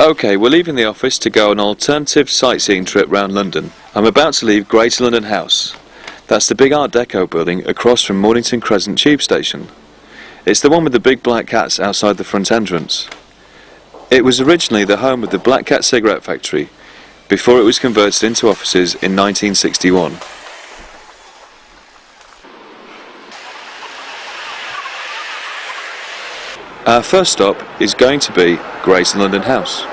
Okay, we're leaving the office to go on an alternative sightseeing trip round London. I'm about to leave Greater London House. That's the big Art Deco building across from Mornington Crescent Tube Station. It's the one with the big black cats outside the front entrance. It was originally the home of the Black Cat cigarette factory before it was converted into offices in 1961. Our first stop is going to be Greater London House.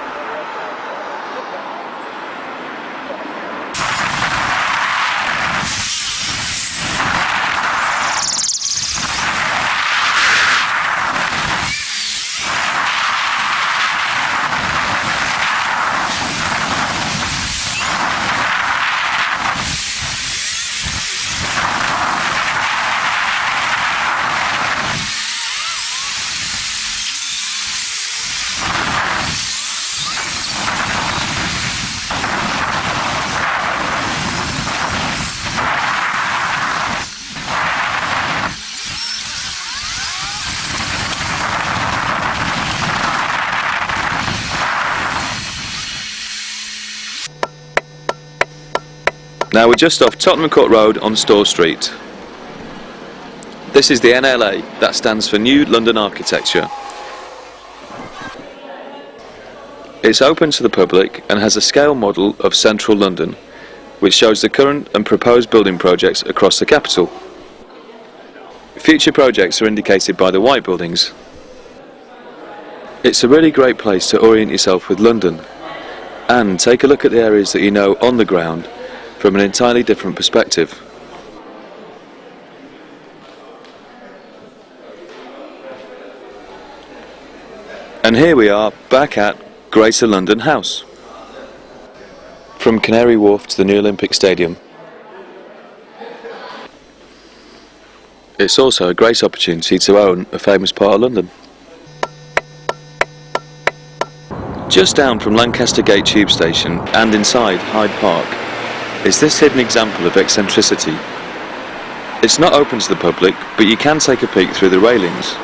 Now we're just off Tottenham Court Road on Store Street. This is the NLA, that stands for New London Architecture. It's open to the public and has a scale model of central London, which shows the current and proposed building projects across the capital. Future projects are indicated by the white buildings. It's a really great place to orient yourself with London and take a look at the areas that you know on the ground from an entirely different perspective. And here we are back at Greater London House. From Canary Wharf to the new Olympic Stadium. It's also a great opportunity to own a famous part of London. Just down from Lancaster Gate Tube Station and inside Hyde Park is this hidden example of eccentricity. It's not open to the public, but you can take a peek through the railings.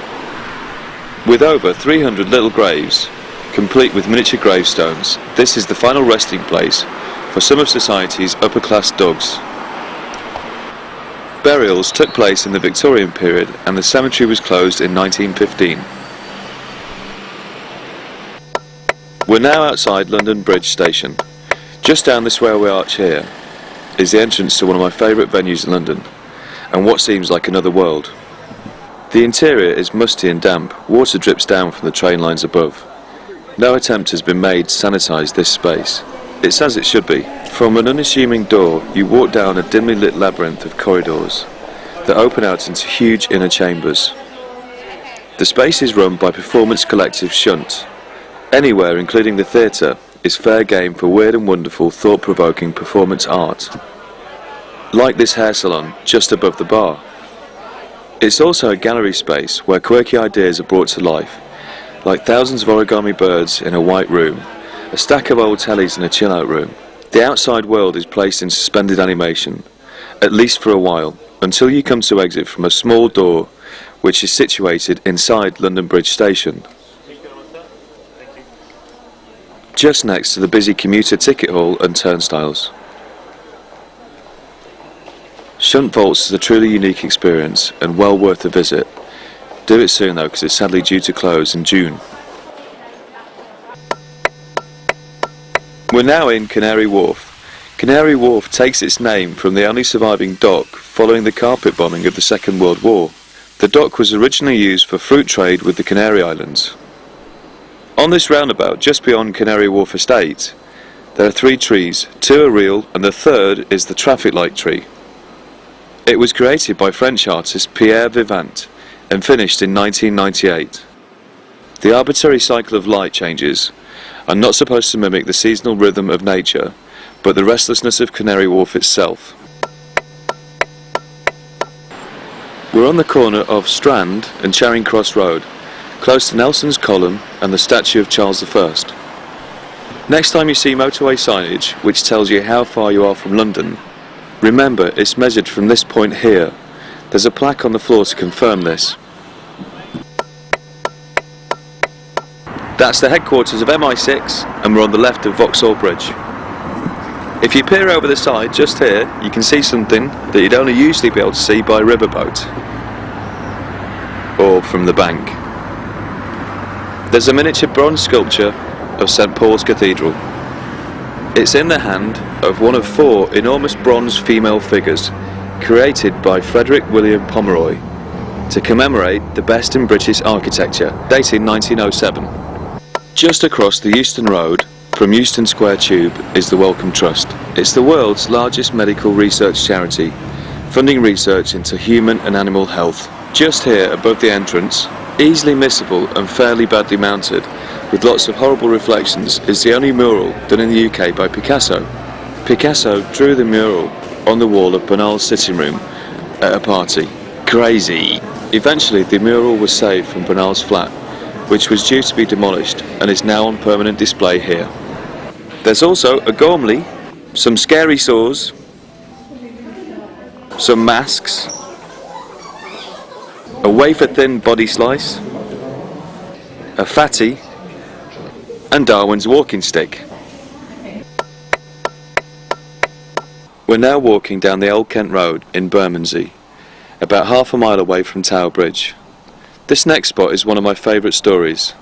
With over 300 little graves, complete with miniature gravestones, this is the final resting place for some of society's upper-class dogs. Burials took place in the Victorian period and the cemetery was closed in 1915. We're now outside London Bridge Station. Just down this railway arch here is the entrance to one of my favourite venues in London, and what seems like another world. The interior is musty and damp, water drips down from the train lines above. No attempt has been made to sanitise this space. It's as it should be. From an unassuming door, you walk down a dimly lit labyrinth of corridors that open out into huge inner chambers. The space is run by performance collective Shunt. Anywhere, including the theatre, is fair game for weird and wonderful, thought-provoking performance art. Like this hair salon just above the bar. It's also a gallery space where quirky ideas are brought to life, like thousands of origami birds in a white room, a stack of old tellies in a chill-out room. The outside world is placed in suspended animation, at least for a while, until you come to exit from a small door which is situated inside London Bridge Station, just next to the busy commuter ticket hall and turnstiles. Shunt Vaults is a truly unique experience and well worth a visit. Do it soon though, because it's sadly due to close in June. We're now in Canary Wharf. Canary Wharf takes its name from the only surviving dock following the carpet bombing of the Second World War. The dock was originally used for fruit trade with the Canary Islands. On this roundabout, just beyond Canary Wharf Estate, there are 3 trees. 2 are real and the third is the traffic light tree. It was created by French artist Pierre Vivant and finished in 1998. The arbitrary cycle of light changes are not supposed to mimic the seasonal rhythm of nature, but the restlessness of Canary Wharf itself. We're on the corner of Strand and Charing Cross Road, close to Nelson's Column and the statue of Charles I. Next time you see motorway signage which tells you how far you are from London, remember it's measured from this point here. There's a plaque on the floor to confirm this. That's the headquarters of MI6, and we're on the left of Vauxhall Bridge. If you peer over the side just here, you can see something that you'd only usually be able to see by riverboat or from the bank. There's a miniature bronze sculpture of St Paul's Cathedral. It's in the hand of one of 4 enormous bronze female figures created by Frederick William Pomeroy to commemorate the best in British architecture, dating 1907. Just across the Euston Road from Euston Square Tube is the Wellcome Trust. It's the world's largest medical research charity, funding research into human and animal health. Just here above the entrance, easily missable and fairly badly mounted, with lots of horrible reflections, is the only mural done in the UK by Picasso. Picasso drew the mural on the wall of Bernal's sitting room at a party. Crazy! Eventually the mural was saved from Bernal's flat, which was due to be demolished and is now on permanent display here. There's also a Gormley, some scary saws, some masks, a wafer-thin body slice, a fatty, and Darwin's walking stick. We're now walking down the Old Kent Road in Bermondsey, about half a mile away from Tower Bridge. This next spot is one of my favourite stories.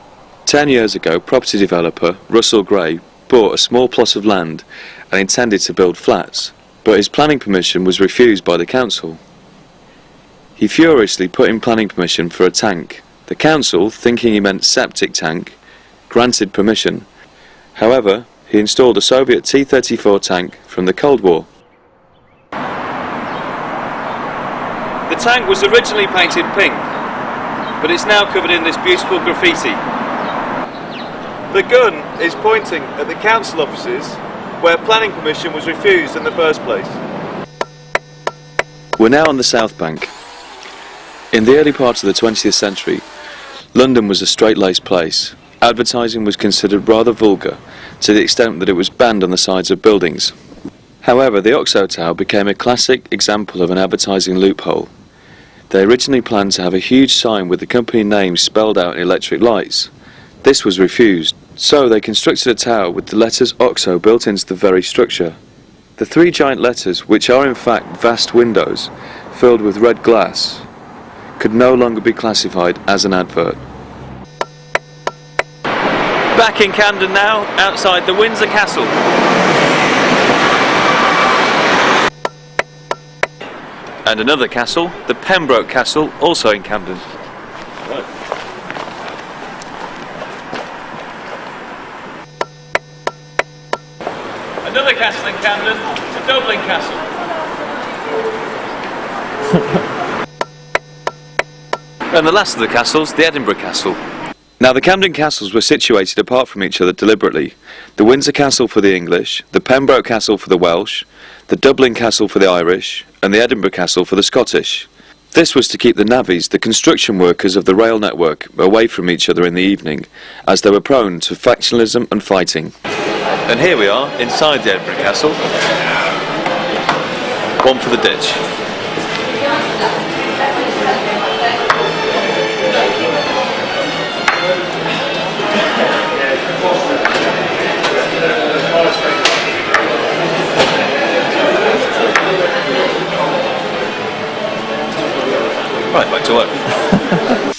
10 years ago, property developer Russell Gray bought a small plot of land and intended to build flats, but his planning permission was refused by the council. He furiously put in planning permission for a tank. The council, thinking he meant septic tank, granted permission. However, he installed a Soviet T-34 tank from the Cold War. The tank was originally painted pink, but it's now covered in this beautiful graffiti. The gun is pointing at the council offices where planning permission was refused in the first place. We're now on the South Bank. In the early part of the 20th century, London was a straight-laced place. Advertising was considered rather vulgar, to the extent that it was banned on the sides of buildings. However, the Oxo Tower became a classic example of an advertising loophole. They originally planned to have a huge sign with the company name spelled out in electric lights. This was refused, so they constructed a tower with the letters Oxo built into the very structure. The 3 giant letters, which are in fact vast windows filled with red glass, could no longer be classified as an advert. Back in Camden now, outside the Windsor Castle. And another castle, the Pembroke Castle, also in Camden. Right. Another castle in Camden, the Dublin Castle. And the last of the castles, the Edinburgh Castle. Now the Camden castles were situated apart from each other deliberately. The Windsor Castle for the English, the Pembroke Castle for the Welsh, the Dublin Castle for the Irish, and the Edinburgh Castle for the Scottish. This was to keep the navvies, the construction workers of the rail network, away from each other in the evening, as they were prone to factionalism and fighting. And here we are, inside the Edinburgh Castle. One for the ditch. Right, back to work.